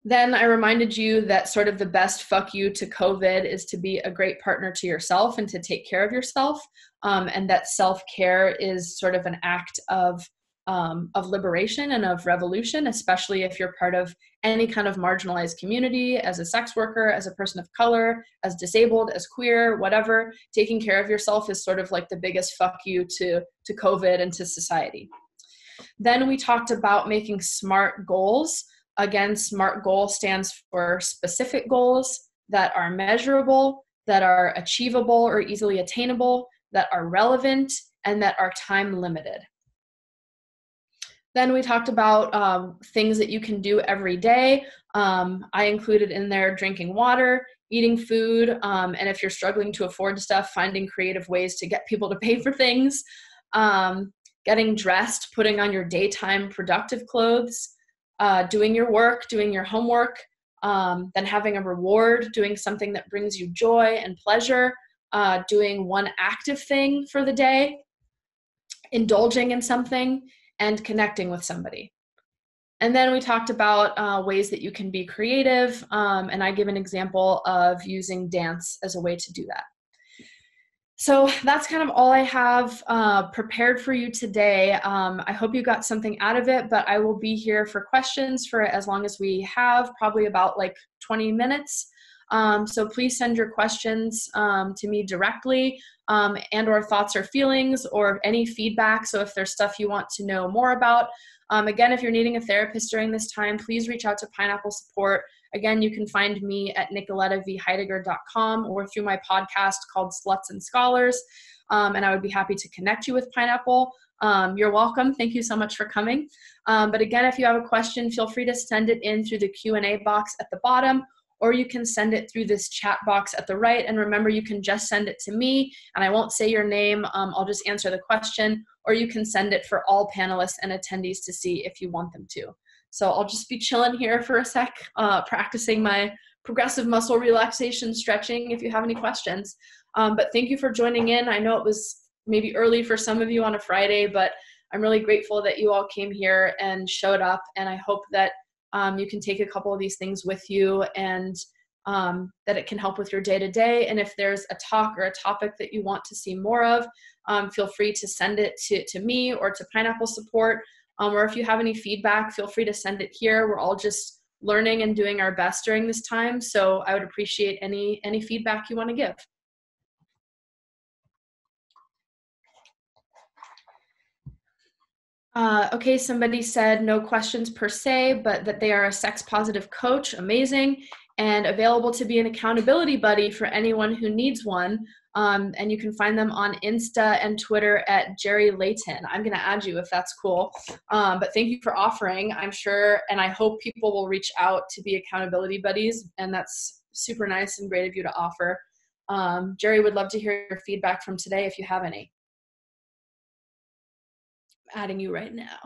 Then I reminded you that sort of the best fuck you to COVID is to be a great partner to yourself and to take care of yourself. And that self-care is sort of an act of of liberation and of revolution, especially if you're part of any kind of marginalized community, as a sex worker, as a person of color, as disabled, as queer, whatever. Taking care of yourself is sort of like the biggest fuck you to COVID and to society. Then we talked about making SMART goals. Again, SMART goal stands for specific goals that are measurable, that are achievable or easily attainable, that are relevant, and that are time limited. Then we talked about things that you can do every day. I included in there drinking water, eating food, and if you're struggling to afford stuff, finding creative ways to get people to pay for things, getting dressed, putting on your daytime productive clothes, doing your work, doing your homework, then having a reward, doing something that brings you joy and pleasure, doing one active thing for the day, indulging in something, and connecting with somebody. And then we talked about ways that you can be creative, and I give an example of using dance as a way to do that. So that's kind of all I have prepared for you today. I hope you got something out of it, but I will be here for questions for as long as we have, probably about like 20 minutes. So please send your questions to me directly, and or thoughts or feelings or any feedback. So if there's stuff you want to know more about, again, if you're needing a therapist during this time, please reach out to Pineapple Support. Again, you can find me at nicoletavheidegger.com or through my podcast called Sluts and Scholars, and I would be happy to connect you with Pineapple. You're welcome. Thank you so much for coming. But again, if you have a question, feel free to send it in through the Q&A box at the bottom, or you can send it through this chat box at the right. And remember, you can just send it to me, and I won't say your name. I'll just answer the question, or you can send it for all panelists and attendees to see if you want them to. So I'll just be chilling here for a sec, practicing my progressive muscle relaxation stretching if you have any questions. But thank you for joining in. I know it was maybe early for some of you on a Friday, but I'm really grateful that you all came here and showed up, and I hope that you can take a couple of these things with you, and that it can help with your day-to-day. And if there's a talk or a topic that you want to see more of, feel free to send it to me or to Pineapple Support. Or if you have any feedback, feel free to send it here. We're all just learning and doing our best during this time, so I would appreciate any feedback you want to give. Okay, somebody said no questions per se, but that they are a sex-positive coach. Amazing. And available to be an accountability buddy for anyone who needs one. And you can find them on Insta and Twitter at Jerry Layton. I'm going to add you if that's cool. But thank you for offering. I'm sure, and I hope people will reach out to be accountability buddies. And that's super nice and great of you to offer. Jerry, would love to hear your feedback from today if you have any. I'm adding you right now.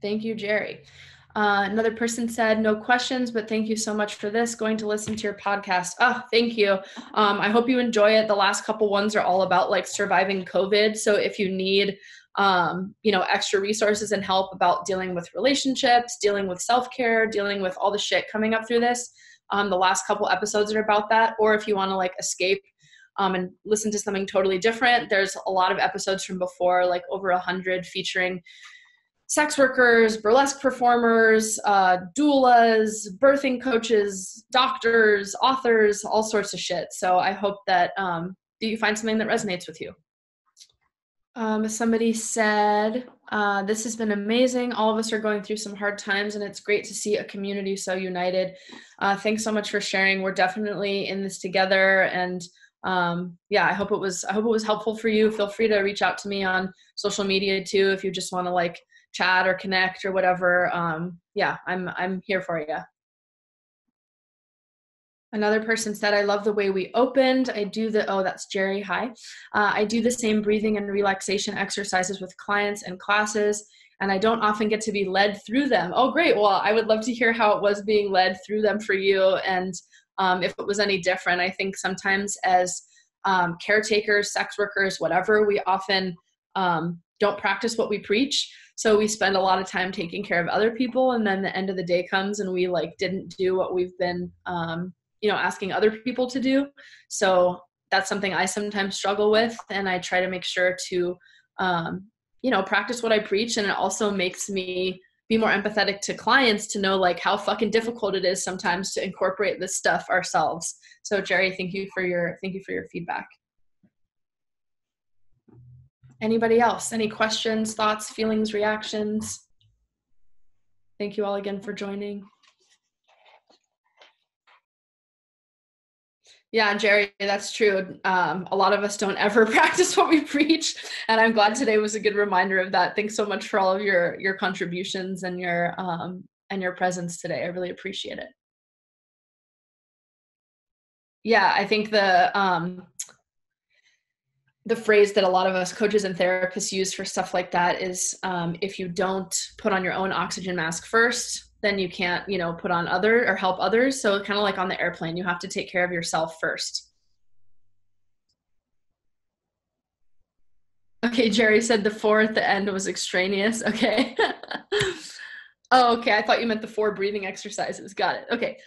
Thank you, Jerry. Another person said, no questions, but thank you so much for this. Going to listen to your podcast. Oh, thank you. I hope you enjoy it. The last couple ones are all about like surviving COVID. So if you need, extra resources and help about dealing with relationships, dealing with self-care, dealing with all the shit coming up through this, the last couple episodes are about that. Or if you want to like escape and listen to something totally different, there's a lot of episodes from before, like over 100 featuring sex workers, burlesque performers, doulas, birthing coaches, doctors, authors, all sorts of shit. So I hope that you find something that resonates with you. Somebody said, this has been amazing. All of us are going through some hard times, and it's great to see a community so united. Thanks so much for sharing. We're definitely in this together, and I hope it was helpful for you. Feel free to reach out to me on social media too if you just want to like chat or connect or whatever. I'm here for you. Another person said, I love the way we opened. That's Jerry. Hi. I do the same breathing and relaxation exercises with clients and classes, and I don't often get to be led through them. Oh, great. Well, I would love to hear how it was being led through them for you, and if it was any different. I think sometimes as caretakers, sex workers, whatever, we often don't practice what we preach. So we spend a lot of time taking care of other people, and then the end of the day comes and we like didn't do what we've been, asking other people to do. So that's something I sometimes struggle with, and I try to make sure to, practice what I preach. And it also makes me be more empathetic to clients to know like how fucking difficult it is sometimes to incorporate this stuff ourselves. So Jerry, thank you for your feedback. Anybody else? Any questions, thoughts, feelings, reactions? Thank you all again for joining. Yeah, Jerry, that's true. A lot of us don't ever practice what we preach, and I'm glad today was a good reminder of that. Thanks so much for all of your contributions and your presence today. I really appreciate it. Yeah, I think the phrase that a lot of us coaches and therapists use for stuff like that is, if you don't put on your own oxygen mask first, then you can't, put on other or help others. So kind of like on the airplane, you have to take care of yourself first. Okay, Jerry said the 4 at the end was extraneous. Okay. Oh, okay. I thought you meant the 4 breathing exercises. Got it. Okay.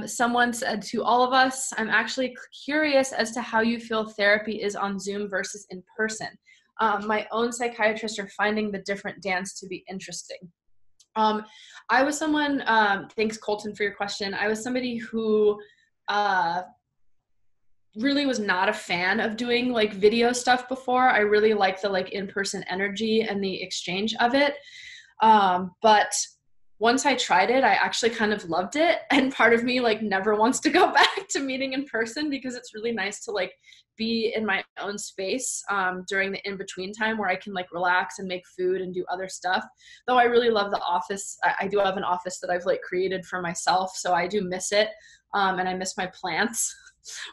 Someone said to all of us, I'm actually curious as to how you feel therapy is on Zoom versus in person. My own psychiatrists are finding the different dance to be interesting. I was someone, thanks Colton for your question. I was somebody who really was not a fan of doing like video stuff before. I really liked the like in-person energy and the exchange of it. But once I tried it, I actually kind of loved it. And part of me like never wants to go back to meeting in person, because it's really nice to like be in my own space during the in-between time where I can like relax and make food and do other stuff. Though I really love the office. I do have an office that I've like created for myself, so I do miss it. And I miss my plants,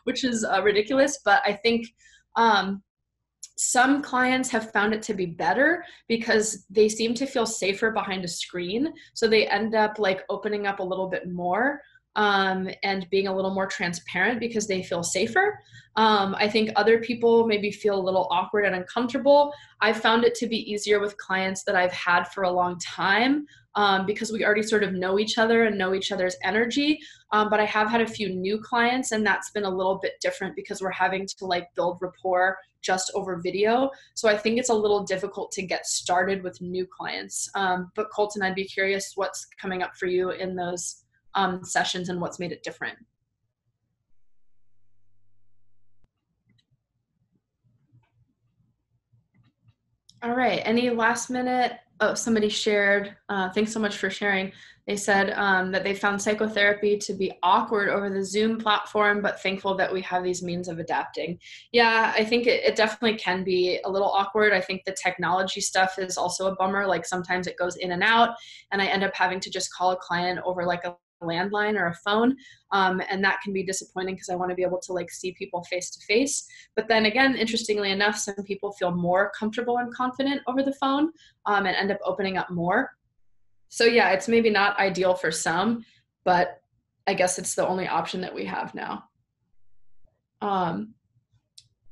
which is ridiculous. But I think some clients have found it to be better because they seem to feel safer behind a screen. So they end up like opening up a little bit more and being a little more transparent because they feel safer. I think other people maybe feel a little awkward and uncomfortable. I've found it to be easier with clients that I've had for a long time because we already sort of know each other and know each other's energy. But I have had a few new clients, and that's been a little bit different because we're having to like build rapport just over video. So I think it's a little difficult to get started with new clients. But Colton, I'd be curious what's coming up for you in those sessions and what's made it different. All right, any last minute? Oh, somebody shared, thanks so much for sharing. They said that they found psychotherapy to be awkward over the Zoom platform, but thankful that we have these means of adapting. Yeah, I think it definitely can be a little awkward. I think the technology stuff is also a bummer. Like sometimes it goes in and out, and I end up having to just call a client over like a landline or a phone, and that can be disappointing because I want to be able to like see people face to face. But then again, interestingly enough, some people feel more comfortable and confident over the phone and end up opening up more. So yeah, it's maybe not ideal for some, but I guess it's the only option that we have now.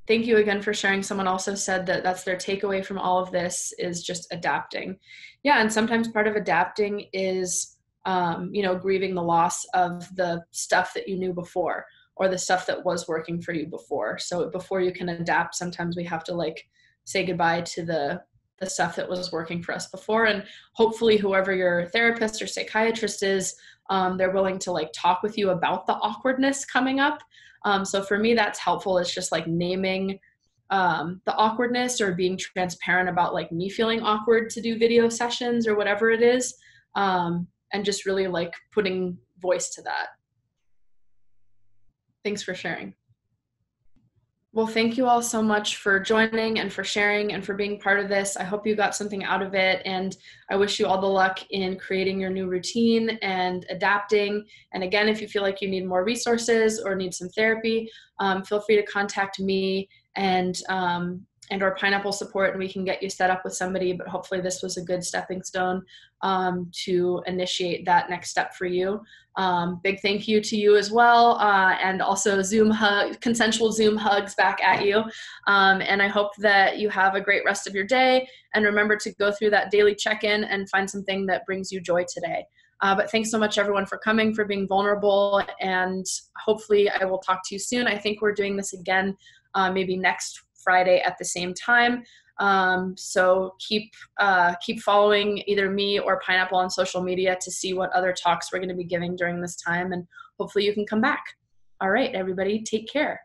Thank you again for sharing. Someone also said that that's their takeaway from all of this is just adapting. Yeah, and sometimes part of adapting is grieving the loss of the stuff that you knew before or the stuff that was working for you before. So before you can adapt, sometimes we have to like say goodbye to the stuff that was working for us before. And hopefully whoever your therapist or psychiatrist is, they're willing to like talk with you about the awkwardness coming up. So for me, that's helpful. It's just like naming the awkwardness or being transparent about like me feeling awkward to do video sessions or whatever it is. And just really like putting voice to that. Thanks for sharing. Well, thank you all so much for joining and for sharing and for being part of this. I hope you got something out of it, and I wish you all the luck in creating your new routine and adapting. And again, if you feel like you need more resources or need some therapy, feel free to contact me, and and or pineapple support, and we can get you set up with somebody, but hopefully this was a good stepping stone to initiate that next step for you. Big thank you to you as well, and also consensual Zoom hugs back at you. And I hope that you have a great rest of your day, and remember to go through that daily check-in and find something that brings you joy today. But thanks so much, everyone, for coming, for being vulnerable, and hopefully I will talk to you soon. I think we're doing this again maybe next Friday at the same time. So keep following either me or Pineapple on social media to see what other talks we're going to be giving during this time, and hopefully you can come back. All right, everybody, take care.